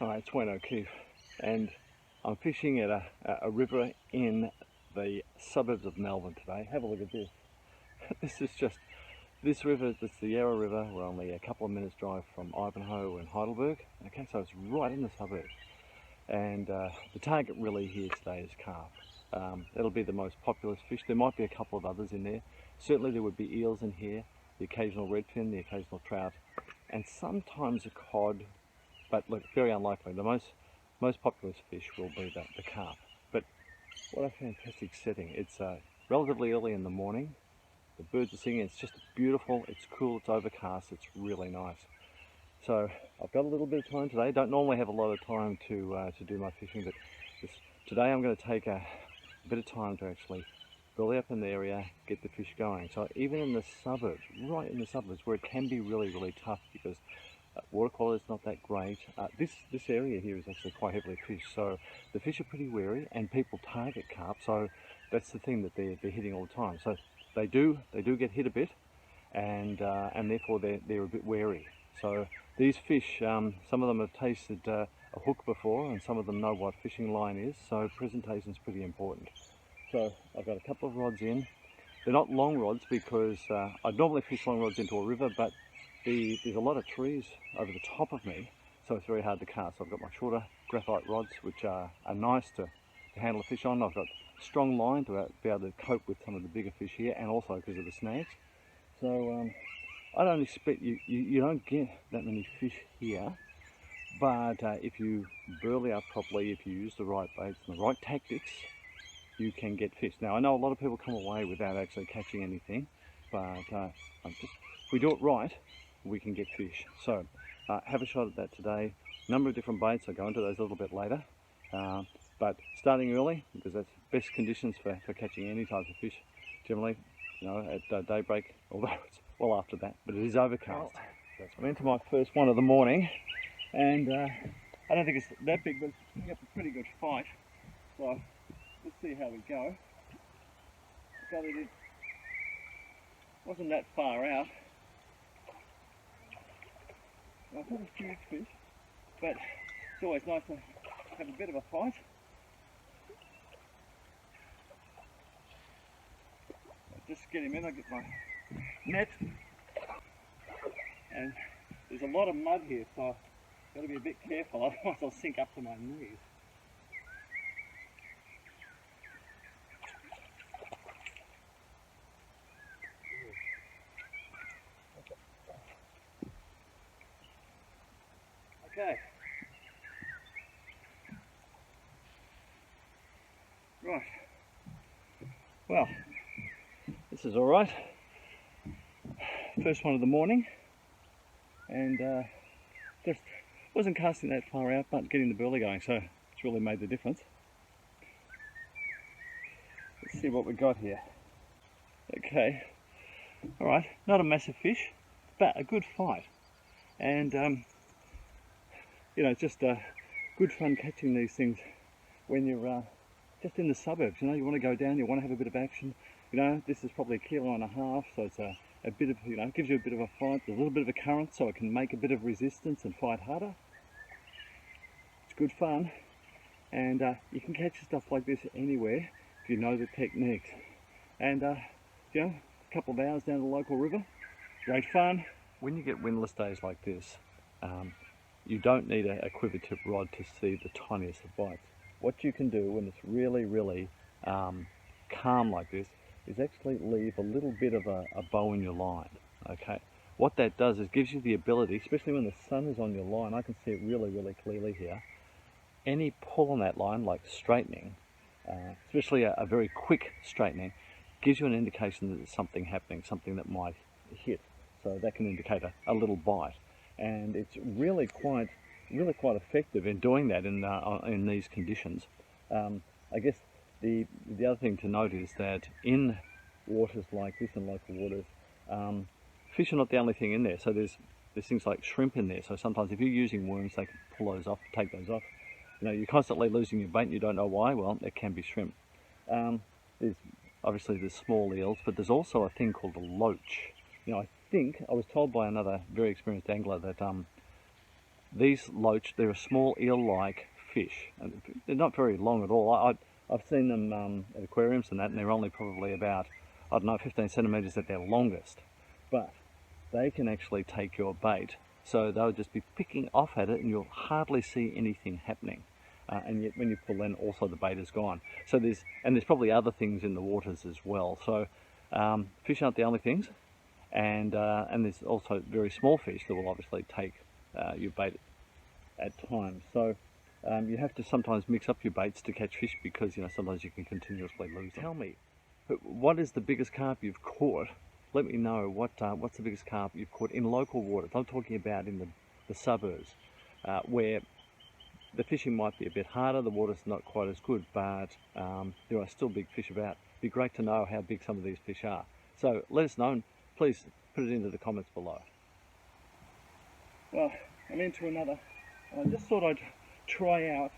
Hi, it's Wayne O'Keefe, and I'm fishing at a river in the suburbs of Melbourne today. Have a look at this. This river, it's the Yarra River. We're only a couple of minutes drive from Ivanhoe and Heidelberg. Okay, so it's right in the suburbs. And the target really here today is carp. It'll be the most populous fish. There might be a couple of others in there. Certainly there would be eels in here, the occasional redfin, the occasional trout, and sometimes a cod. But look, very unlikely. The most populous fish will be the carp. But what a fantastic setting. It's relatively early in the morning. The birds are singing. It's just beautiful. It's cool. It's overcast. It's really nice. So I've got a little bit of time today. Don't normally have a lot of time to do my fishing, but today I'm going to take a bit of time to actually belly up in the area, get the fish going. So even in the suburbs, right in the suburbs, where it can be really tough because water quality is not that great. This area here is actually quite heavily fished, so the fish are pretty wary, and people target carp. So that's the thing that they're hitting all the time. So they do get hit a bit, and therefore they're a bit wary. So these fish, some of them have tasted a hook before, and some of them know what fishing line is. So presentation is pretty important. So I've got a couple of rods in. They're not long rods because I'd normally fish long rods into a river, but there's a lot of trees over the top of me, so it's very hard to cast. So I've got my shorter graphite rods, which are nice to handle a fish on. I've got strong line to be able to cope with some of the bigger fish here, and also because of the snags. So I don't expect you don't get that many fish here, but if you burley up properly, if you use the right baits and the right tactics, you can get fish. Now I know a lot of people come away without actually catching anything, but if we do it right, we can get fish. So have a shot at that today. Number of different baits. I'll go into those a little bit later, but starting early, because that's best conditions for catching any types of fish generally, you know, at daybreak, although it's well after that, but it is overcast. I'm into my first one of the morning, and I don't think it's that big, but it's putting up a pretty good fight. So let's see how we go. Got it in. Wasn't that far out. I've had a few fish, but it's always nice to have a bit of a fight. I'll just get him in. I get my net, and there's a lot of mud here, so I've got to be a bit careful, otherwise I'll sink up to my knees. Okay. Right. Well, this is all right. First one of the morning, and just wasn't casting that far out, but getting the burley going, so it's really made the difference. Let's see what we got here. Okay. All right. Not a massive fish, but a good fight, and you know, it's just good fun catching these things when you're just in the suburbs. You know, you want to go down, you want to have a bit of action. You know, this is probably 1.5 kilos, so it's a bit of, you know, it gives you a bit of a fight. There's a little bit of a current, so it can make a bit of resistance and fight harder. It's good fun, and you can catch stuff like this anywhere if you know the techniques. And you know, a couple of hours down the local river, great fun. When you get windless days like this, you don't need a quiver tip rod to see the tiniest of bites. What you can do when it's really calm like this is actually leave a little bit of a bow in your line. Okay, what that does is gives you the ability, especially when the sun is on your line, I can see it really clearly here, any pull on that line, like straightening, especially a very quick straightening, gives you an indication that there's something happening, something that might hit. So that can indicate a little bite. And it's really quite effective in doing that in these conditions. I guess the other thing to note is that in waters like this, in local waters, fish are not the only thing in there. So there's things like shrimp in there. So sometimes if you're using worms, they can pull those off, take those off. You know, you're constantly losing your bait and you don't know why. Well, it can be shrimp. There's obviously small eels, but there's also a thing called a loach. You know, I was told by another very experienced angler that These loach, they're a small eel-like fish, and they're not very long at all. I've seen them at aquariums and that, and they're only probably about, I don't know, 15 centimetres at their longest. But they can actually take your bait, so they'll just be picking off at it and you'll hardly see anything happening. And yet when you pull in, also the bait is gone. So there's probably other things in the waters as well. So fish aren't the only things, and there's also very small fish that will obviously take your bait at times. So you have to sometimes mix up your baits to catch fish, because sometimes you can continuously lose them. Tell me, what is the biggest carp you've caught? Let me know what's the biggest carp you've caught in local waters. I'm talking about in the suburbs, where the fishing might be a bit harder, the water's not quite as good, but there are still big fish about. It'd be great to know how big some of these fish are. So let us know, and please put it into the comments below. Well, I'm into another. I just thought I'd try out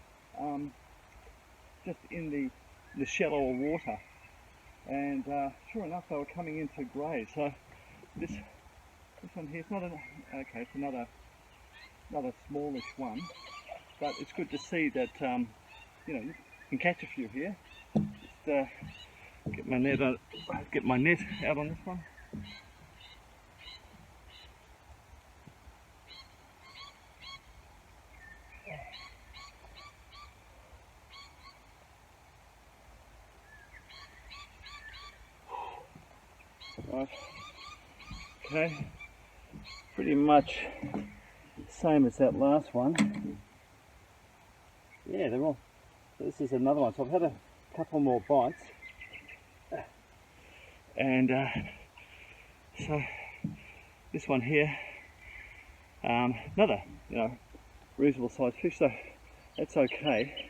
just in the shallower water, and sure enough they were coming into grey. So this one here, it's not okay, it's another smallish one. But it's good to see that you can catch a few here. Just get my net out on this one. Right. Okay. Pretty much same as that last one. Yeah, they're all. This is another one. So I've had a couple more bites, and so this one here, another reasonable sized fish. So that's okay.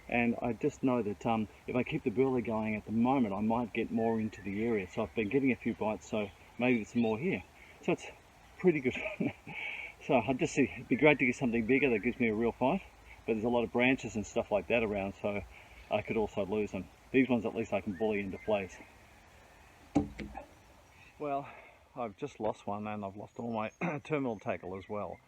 And I just know that if I keep the burley going at the moment, I might get more into the area. So I've been getting a few bites. So maybe there's some more here. So it's pretty good. So I just see it'd be great to get something bigger that gives me a real fight. But there's a lot of branches and stuff like that around, so I could also lose them. These ones at least I can bully into place. Well, I've just lost one, and I've lost all my terminal tackle as well.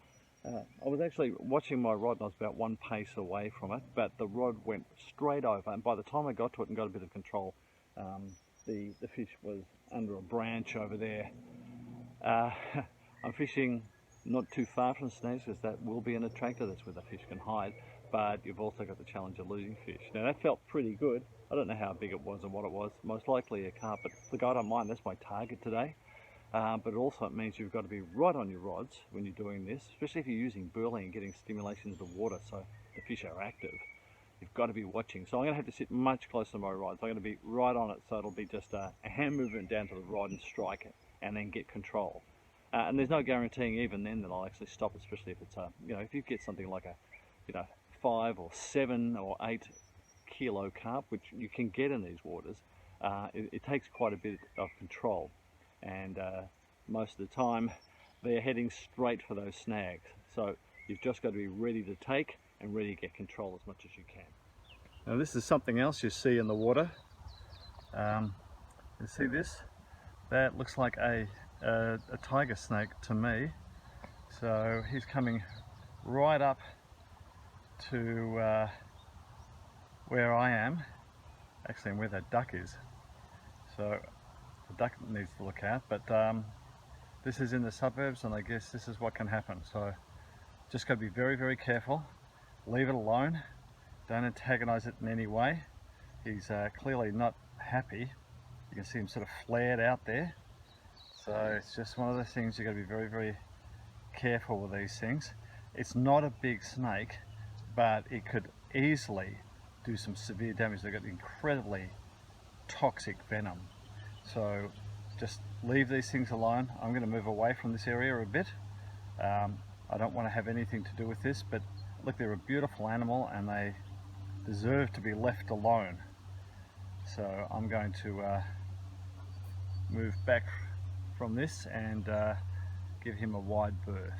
I was actually watching my rod, and I was about one pace away from it, but the rod went straight over, and by the time I got to it and got a bit of control, the fish was under a branch over there. I'm fishing not too far from snags, because that will be an attractor. That's where the fish can hide, but you've also got the challenge of losing fish. Now that felt pretty good. I don't know how big it was and what it was. Most likely a carp, but look, I don't mind. That's my target today. But also it means you've got to be right on your rods when you're doing this, especially if you're using burley and getting stimulation of the water so the fish are active. You've got to be watching. So I'm going to have to sit much closer to my rods. I'm going to be right on it, so it'll be just a hand movement down to the rod and strike it, and then get control. And there's no guaranteeing even then that I'll actually stop, especially if it's if you get something like a 5 or 7 or 8 kilo carp, which you can get in these waters. It takes quite a bit of control, and most of the time they're heading straight for those snags. So you've just got to be ready to take and ready to get control as much as you can. Now this is something else you see in the water. You see this? That looks like a tiger snake to me. So he's coming right up to where I am, actually, and where that duck is. So the duck needs to look out, but this is in the suburbs, and I guess this is what can happen. So just got to be very, very careful. Leave it alone. Don't antagonize it in any way. He's clearly not happy. You can see him sort of flared out there. So it's just one of those things you've got to be very, very careful with these things. It's not a big snake, but it could easily do some severe damage. They've got incredibly toxic venom. So just leave these things alone. I'm going to move away from this area a bit. I don't want to have anything to do with this, but look, they're a beautiful animal and they deserve to be left alone. So I'm going to move back from this and give him a wide berth.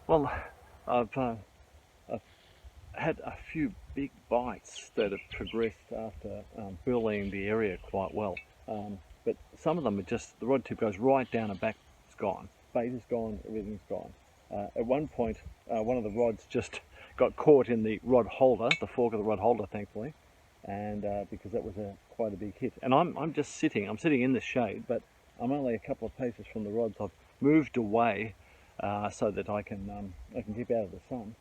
Well, I've had a few big bites that have progressed after burleying the area quite well. but some of them are just, the rod tip goes right down and back, it's gone. Bait is gone, everything's gone. At one point, one of the rods just got caught in the rod holder, the fork of the rod holder, thankfully, and because that was quite a big hit. And I'm just sitting, I'm sitting in the shade, but I'm only a couple of paces from the rods. I've moved away so that I can keep out of the sun.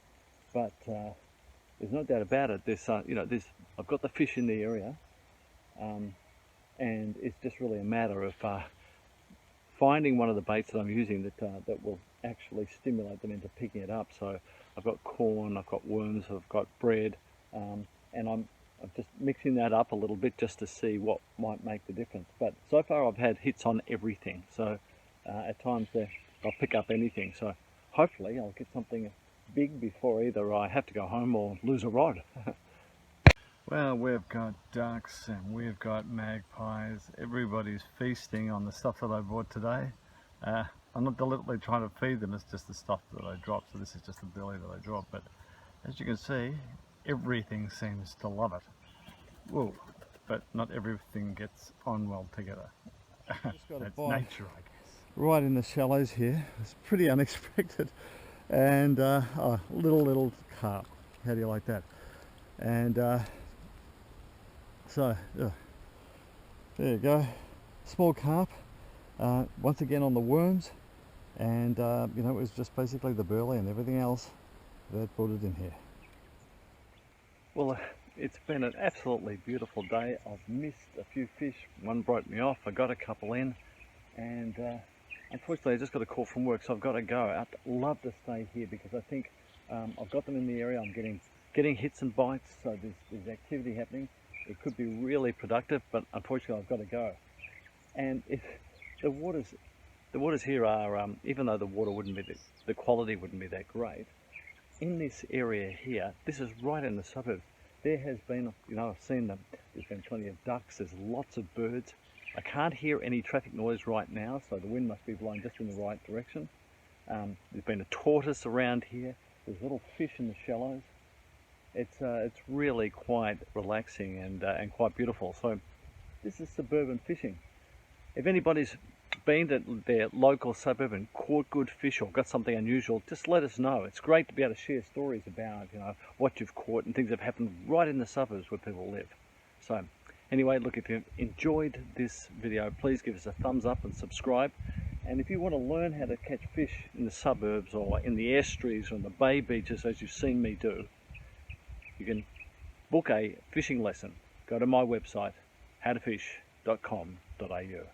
But there's no doubt about it. I've got the fish in the area, and it's just really a matter of finding one of the baits that I'm using that will actually stimulate them into picking it up. So I've got corn, I've got worms, I've got bread, and I'm just mixing that up a little bit just to see what might make the difference. But so far I've had hits on everything. So at times I'll pick up anything. So hopefully I'll get something big before either I have to go home or lose a rod. Well, we've got ducks and we've got magpies. Everybody's feasting on the stuff that I bought today. I'm not deliberately trying to feed them, it's just the stuff that I dropped. So this is just the belly that I dropped. But as you can see, everything seems to love it. Whoa, but not everything gets on well together. That's nature, I guess. Right in the shallows here. It's pretty unexpected. And little carp. How do you like that? And so there you go, small carp, once again on the worms, and it was just basically the burley and everything else that put it in here. Well, it's been an absolutely beautiful day. I've missed a few fish, one broke me off, I got a couple in, and unfortunately I just got a call from work, so I've got to go. I'd love to stay here because I think I've got them in the area. I'm getting hits and bites, so there's activity happening. It could be really productive, but unfortunately I've got to go. And the waters here are, even though the water wouldn't be, the quality wouldn't be that great, in this area here, this is right in the suburbs, there has been, I've seen them, there's been plenty of ducks, there's lots of birds. I can't hear any traffic noise right now, so the wind must be blowing just in the right direction. There's been a tortoise around here, there's little fish in the shallows. It's really quite relaxing and quite beautiful. So this is suburban fishing. If anybody's been to their local suburb and caught good fish or got something unusual, just let us know. It's great to be able to share stories about what you've caught and things that have happened right in the suburbs where people live. So anyway, look, if you've enjoyed this video, please give us a thumbs up and subscribe. And if you want to learn how to catch fish in the suburbs or in the estuaries or on the bay beaches, as you've seen me do, you can book a fishing lesson. Go to my website, howtofish.com.au.